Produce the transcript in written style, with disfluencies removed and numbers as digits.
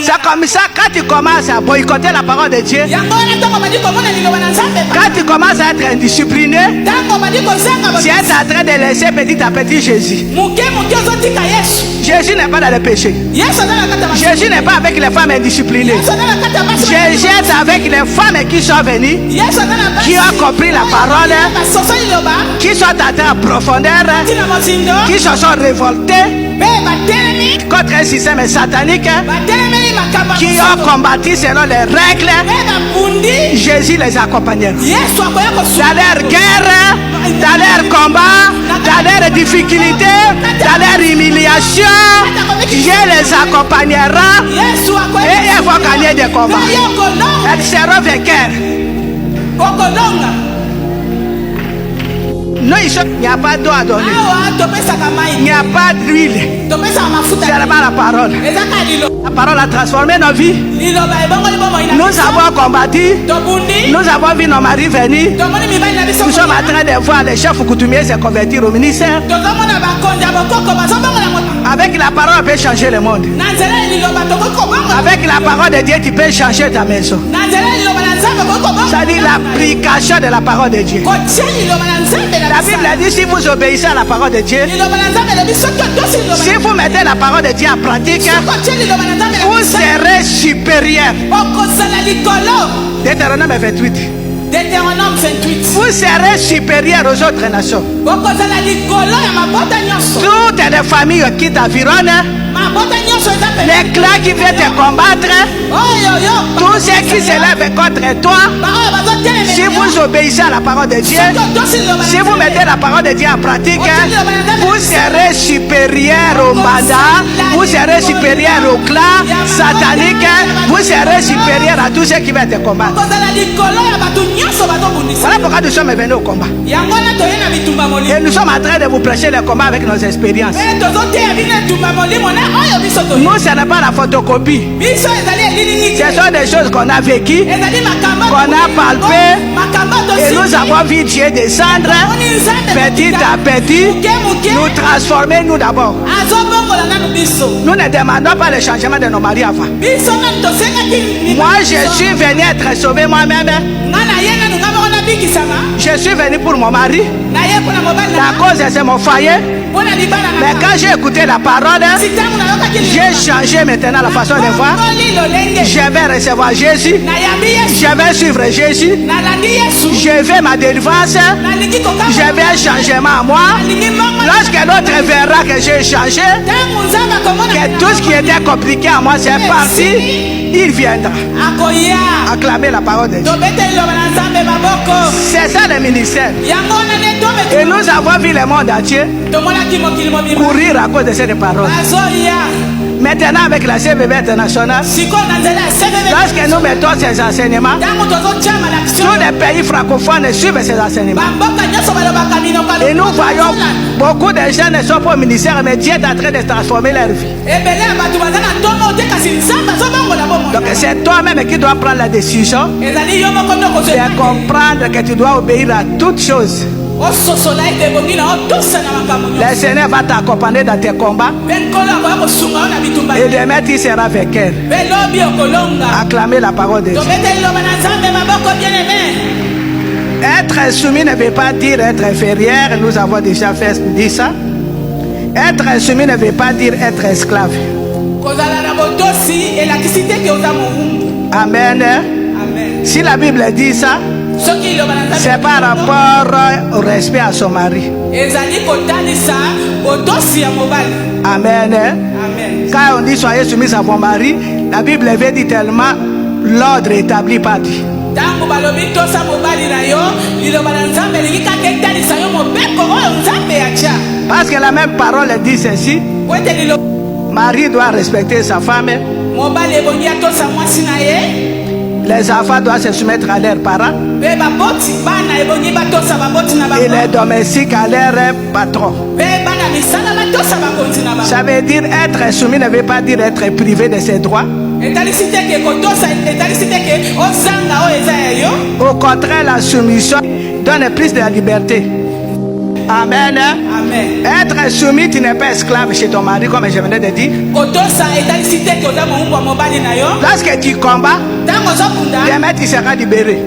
C'est comme ça, quand tu commences à boycotter la parole de Dieu, quand tu commences à être indiscipliné, tu es en train de laisser petit à petit Jésus. Jésus n'est pas dans le péché. Jésus n'est pas avec les femmes indisciplinées. Jésus est avec les femmes qui sont venues, qui ont compris la parole, qui sont entrées en profondeur, qui se sont révoltées contre un système satanique, qui ont combattu selon les règles. Jésus les accompagnera dans leur guerre, dans leur combat, dans leurs difficultés, dans leur humiliation. Je les accompagnerai et ils vont gagner des combats. Elles seront vainqueurs. Non, il n'y a pas d'eau à donner. Il n'y a pas d'huile. C'est seulement la parole. La parole a transformé nos vies. Nous avons combattu. Nous avons vu nos maris venir. Nous sommes en train de voir les chefs coutumiers se convertir au ministère. Avec la parole, on peut changer le monde. Avec la parole de Dieu, tu peux changer ta maison. Ça dit l'application de la parole de Dieu. La Bible dit si vous obéissez à la parole de Dieu, si vous mettez la parole de Dieu en pratique, vous serez supérieur. Deutéronome 28. Vous serez supérieur aux autres nations. Toutes les familles qui t'environnent, les clans qui viennent te combattre, tous ceux qui se lèvent contre toi, si vous obéissez à la parole de Dieu, si vous mettez la parole de Dieu en pratique, vous serez supérieur au mandat, vous serez supérieur au clan satanique, vous serez supérieur à tous ceux qui viennent te combattre. Voilà pourquoi nous sommes venus au combat. Et nous sommes en train de vous prêcher le combat avec nos expériences. Nous, ce n'est pas la photocopie. Ce sont des choses qu'on a vécues, qu'on a palpées, et nous avons vu Dieu descendre petit à petit, nous transformer nous d'abord. Nous ne demandons pas le changement de nos maris avant. Moi, je suis venu être sauvé moi-même. Je suis venu pour mon mari. La cause, c'est mon foyer. Mais quand j'ai écouté la parole, j'ai changé maintenant la façon de voir. Je vais recevoir Jésus. Je vais suivre Jésus. Je vais ma délivrance. Je vais un changement à moi. Lorsque l'autre verra que j'ai changé, que tout ce qui était compliqué à moi c'est parti, il viendra acclamer la parole de Dieu. C'est ça le ministère. Et nous avons vu le monde entier courir à cause de cette parole. Maintenant avec la CVB internationale, lorsque nous mettons ces enseignements, tous les pays francophones suivent ces enseignements. Et nous voyons beaucoup de gens ne sont pas au ministère, mais Dieu est en train de transformer leur vie. Donc c'est toi-même qui dois prendre la décision de comprendre que tu dois obéir à toutes choses. Le Seigneur va t'accompagner dans tes combats. Et demain tu seras vainqueur. Acclamer la parole de Dieu. Être soumis ne veut pas dire être inférieur. Nous avons déjà dit ça. Être soumis ne veut pas dire être esclave. Amen. Si la Bible dit ça, c'est par rapport au respect à son mari. Amen. Quand on dit soyez soumis à vos maris, la Bible veut dire tellement l'ordre établi par Dieu. Parce que la même parole dit ceci: Marie doit respecter sa femme. Les enfants doivent se soumettre à leurs parents. Et les domestiques à leurs patrons. Ça veut dire être soumis ne veut pas dire être privé de ses droits. Au contraire, la soumission donne plus de la liberté. Amen. Amen. Être soumis, tu n'es pas esclave chez ton mari, comme je venais de dire. Lorsque tu combats, demain tu seras libéré.